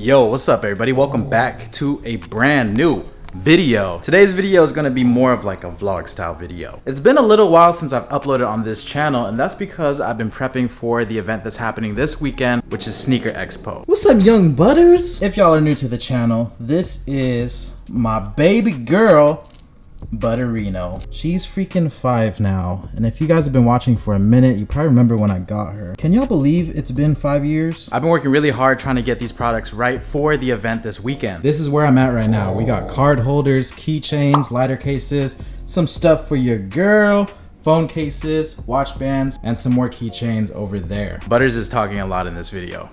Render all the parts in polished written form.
Yo, what's up everybody? Welcome back to a brand new video. Today's video is going to be more of like a vlog style video. It's been a little while since I've uploaded on this channel, and that's because I've been prepping for the event that's happening this weekend, which is Sneaker Expo. What's up, young butters? If y'all are new to the channel, this is my baby girl Butterino. She's freaking 5 now, and if you guys have been watching for a minute, you probably remember when I got her. Can y'all believe it's been 5 years? I've been working really hard trying to get these products right for the event this weekend. This is where I'm at right now. We got card holders, keychains, lighter cases, some stuff for your girl, phone cases, watch bands, and some more keychains over there. Butters is talking a lot in this video.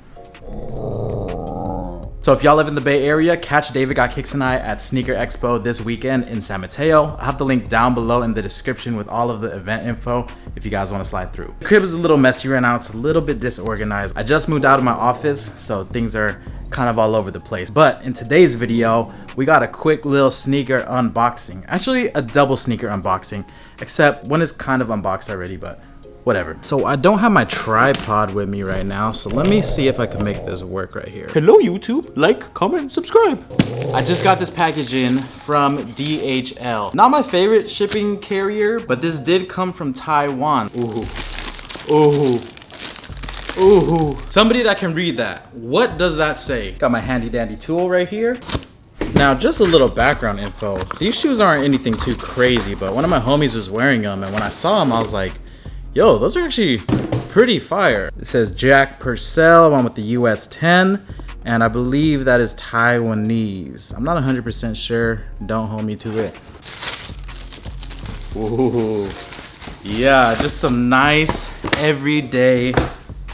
So if y'all live in the Bay Area, catch David Got Kicks and I at Sneaker Expo this weekend in San Mateo. I have the link down below in the description with all of the event info if you guys want to slide through. The crib is a little messy right now. It's a little bit disorganized. I just moved out of my office, so things are kind of all over the place. But in today's video, we got a quick little sneaker unboxing. Actually, a double sneaker unboxing, except one is kind of unboxed already, but whatever. So I don't have my tripod with me right now, so let me see if I can make this work right here. Hello YouTube, like, comment, subscribe. I just got this package in from DHL. Not my favorite shipping carrier, but this did come from Taiwan. Ooh, ooh, ooh. Somebody that can read that. What does that say? Got my handy dandy tool right here. Now, just a little background info. These shoes aren't anything too crazy, but one of my homies was wearing them, and when I saw them, I was like, yo, those are actually pretty fire. It says Jack Purcell, one with the US 10, and I believe that is Taiwanese. I'm not 100% sure, don't hold me to it. Ooh, yeah, just some nice everyday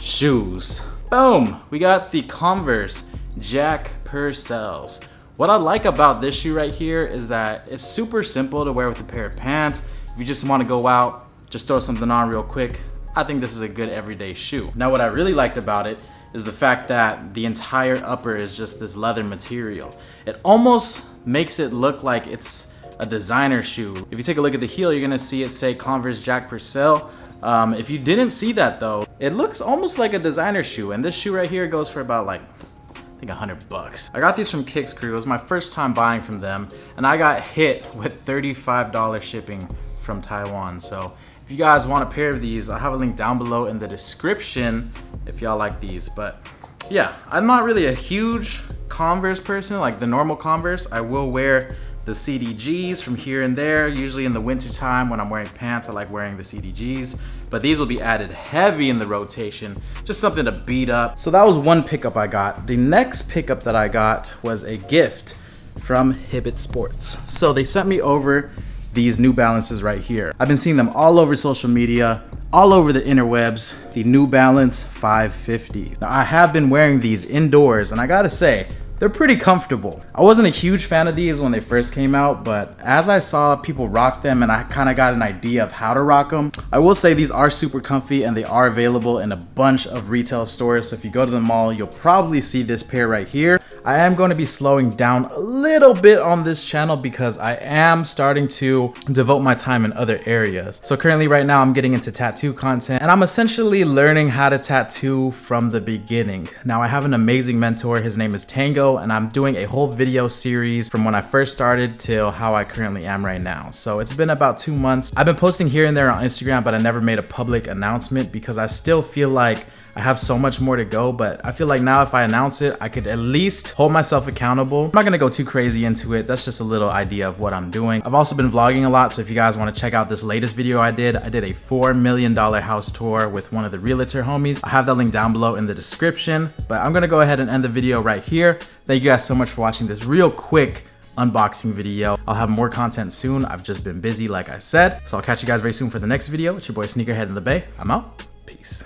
shoes. Boom, we got the Converse Jack Purcells. What I like about this shoe right here is that it's super simple to wear with a pair of pants. If you just want to go out, just throw something on real quick, I think this is a good everyday shoe. Now, what I really liked about it is the fact that the entire upper is just this leather material. It almost makes it look like it's a designer shoe. If you take a look at the heel, you're gonna see it say Converse Jack Purcell. If you didn't see that though, it looks almost like a designer shoe, and this shoe right here goes for about like, I think $100. I got these from Kicks Crew. It was my first time buying from them, and I got hit with $35 shipping from Taiwan. So if you guys want a pair of these, I'll have a link down below in the description if y'all like these. But yeah, I'm not really a huge Converse person, like the normal Converse. I will wear the CDGs from here and there. Usually in the winter time when I'm wearing pants, I like wearing the CDGs. But these will be added heavy in the rotation, just something to beat up. So that was one pickup I got. The next pickup that I got was a gift from Hibbett Sports. So they sent me over these New Balances right here. I've been seeing them all over social media, all over the interwebs, the New Balance 550. Now, I have been wearing these indoors, and I gotta say, they're pretty comfortable. I wasn't a huge fan of these when they first came out, but as I saw people rock them and I kind of got an idea of how to rock them, I will say these are super comfy and they are available in a bunch of retail stores. So if you go to the mall, you'll probably see this pair right here. I am going to be slowing down a little bit on this channel because I am starting to devote my time in other areas. So currently right now I'm getting into tattoo content, and I'm essentially learning how to tattoo from the beginning. Now I have an amazing mentor. His name is Tango, and I'm doing a whole video series from when I first started till how I currently am right now. So it's been about 2 months. I've been posting here and there on Instagram, but I never made a public announcement because I still feel like I have so much more to go, but I feel like now if I announce it, I could at least hold myself accountable. I'm not gonna go too crazy into it. That's just a little idea of what I'm doing. I've also been vlogging a lot, so if you guys wanna check out this latest video I did a $4 million house tour with one of the realtor homies. I have that link down below in the description, but I'm gonna go ahead and end the video right here. Thank you guys so much for watching this real quick unboxing video. I'll have more content soon. I've just been busy, like I said. So I'll catch you guys very soon for the next video. It's your boy Sneakerhead in the Bay. I'm out. Peace.